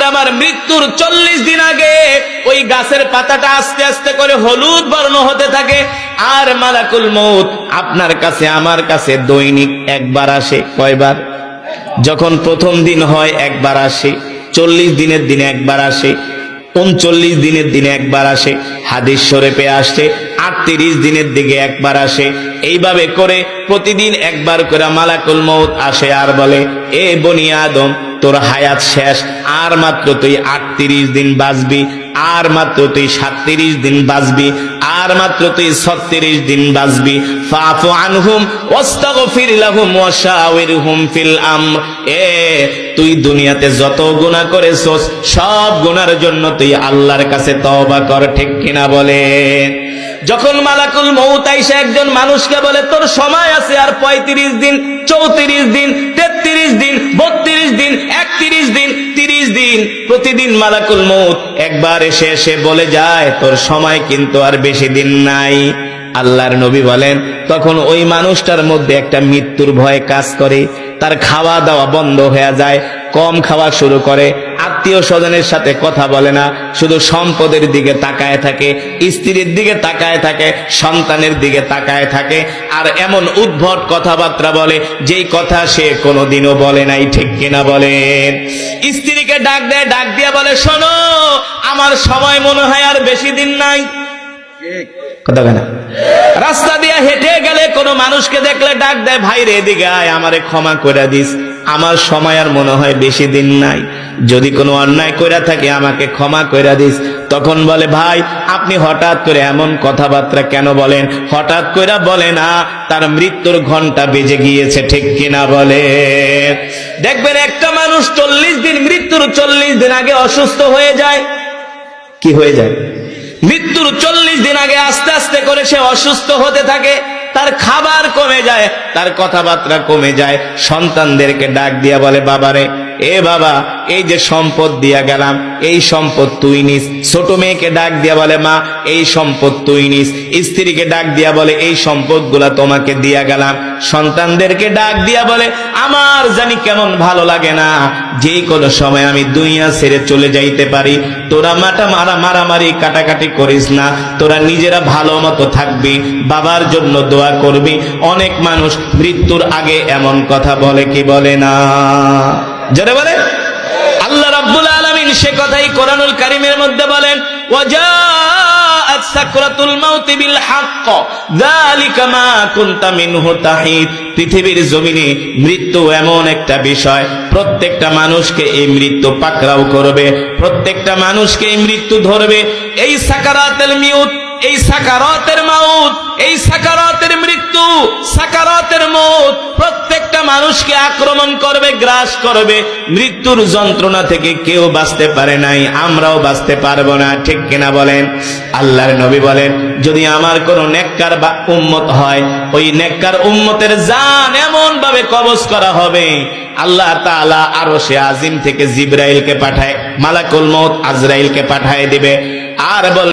আমার মৃত্যুর 40 দিন আগে ওই গাছের পাতাটা আস্তে আস্তে করে হলুদ বর্ণ হতে থাকে। আর মালাকুল মউত আপনার কাছে আমার কাছে দৈনিক একবার আসে। কয়বার? যখন প্রথম দিন হয় একবার আসে, 40 দিনের দিনে একবার আসে, 39 দিনের দিনে একবার আসে, হাদিস শরীফে আসছে 38 দিনের দিকে একবার আসে। এইভাবে করে প্রতিদিন একবার করে মালাকুল মউত আসে আর বলে, এ বনি আদম, তোর হায়াত শেষ, আর মাত্র তুই 38 দিন বাঁচবি, আর মাত্র তুই 37 দিন বাঁচবি, আর মাত্র তুই 36 দিন বাঁচবি। ফাফু আনহুম ওয়াস্তাগফির লাহুম ওয়াশাওিরহুম ফিল আমর। তুই দুনিয়াতে যত গুনাহ করেছস সব গুনার জন্য তুই আল্লাহর কাছে তওবা কর। ঠিক কিনা বলেন? যখন মালাকুল মউত আইসা একজন মানুষকে বলে, তোর সময় আছে আর 35 দিন, 34 দিন, 33 দিন, 32 দিন, 31 দিন, 30 দিন, প্রতিদিন মালাকুল মউত একবার এসে এসে বলে যায়, তোর সময় কিন্তু আর বেশি দিন নাই। আল্লাহর নবী বলেন, তখন ওই মানুষটার মধ্যে একটা মৃত্যুর ভয় কাজ করে। তার খাওয়া দাওয়া বন্ধ হয়ে যায়, কম খাওয়া শুরু করে, আত্মীয় স্বজনের সাথে কথা বলে না, শুধু সম্পদের দিকে তাকায় থাকে, স্ত্রীর দিকে তাকায় থাকে, সন্তানের দিকে তাকায় থাকে, আর এমন উদ্ভট কথাবার্তা বলে যেই কথা সে কোনোদিনও বলে নাই। ঠিক কিনা বলেন? স্ত্রীকে ডাক দেয়, ডাক দিয়ে বলে, শোনো, আমার সময় মনে হয় আর বেশি দিন নাই। কথা বলে না? রাস্তা দিয়ে হেঁটে গেলে কোনো মানুষকে দেখলে ডাক দেয়, ভাই রে এদিকে আয়, আমারে ক্ষমা করে দিস, আমার সময় আর মনে হয় বেশি দিন নাই, যদি কোনো অন্যায় কইরা থাকে আমাকে ক্ষমা কইরা দিস। তখন বলে, ভাই আপনি হঠাৎ করে এমন কথাবার্তা কেন বলেন? হঠাৎ কইরা বলে না, তার মৃত্যুর ঘন্টা বেজে গিয়েছে। ঠিক কিনা বলে? দেখবেন একটা মানুষ 40 দিন, মৃত্যুর 40 দিন আগে অসুস্থ হয়ে যায়। কি হয়ে যায়? মৃত্যুর 40 দিন আগে আস্তে আস্তে করে সে অসুস্থ হতে থাকে, তার খাবার কমে যায়, তার কথাবার্তা কমে যায়। সন্তানদেরকে ডাক দিয়া বলে, বাবারে, এ বাবা, এই যে সম্পদ দিয়া গেলাম, এই সম্পদ তুই নিস। ছোট মেয়েকে ডাক দিয়া বলে, মা, এই সম্পদ তুই নিস। স্ত্রীকে ডাক দিয়া বলে, এই সম্পদগুলা তোমাকে দিয়া গেলাম। সন্তানদেরকে ডাক দিয়া বলে, আমার জানি কেমন ভালো লাগে না, যেই কোনো সময় আমি দুনিয়া ছেড়ে চলে যাইতে পারি। তোরা মারামারি কাটাকাটি করিস না, তোরা নিজেরা ভালো মতো থাকবি, বাবার জন্য দোয়া করবি। অনেক মানুষ মৃত্যুর আগে এমন কথা বলে কি বলে না? জোরে বলে। আল্লাহ রাব্বুল আলামিন সে কথাই কোরআনুল কারীমের মধ্যে বলেন, ওয়াজাআত সাকরাতুল মাউতি বিল হক যালিকা মা কুনতা মিনহু তাহিদ। পৃথিবীর জমিনে মৃত্যু এমন একটা বিষয়, প্রত্যেকটা মানুষকে এই মৃত্যু পাকড়াও করবে, প্রত্যেকটা মানুষকে এই মৃত্যু ধরবে। এই সাকারাতুল মাউত, এই সাকারাতের মাউত, এই সাকারাতের মৃত্যু, সাকারাতের মউত প্রত্যেকটা মানুষকে আক্রমণ করবে, গ্রাস করবে। মৃত্যুর যন্ত্রণা থেকে কেউ বাঁচতে পারে নাই, আমরাও বাঁচতে পারবো না। ঠিক কিনা বলেন? আল্লাহর নবী বলেন, যদি আমার কোন নেককার বা উম্মত হয়, ওই নেককার উম্মতের জান এমন ভাবে কবজ করা হবে, আল্লাহ তাআলা আরশে আজিম থেকে জিবরাইলকে পাঠায়, মালাকুল মউত আজরাইলকে পাঠায় দিবে, আর বল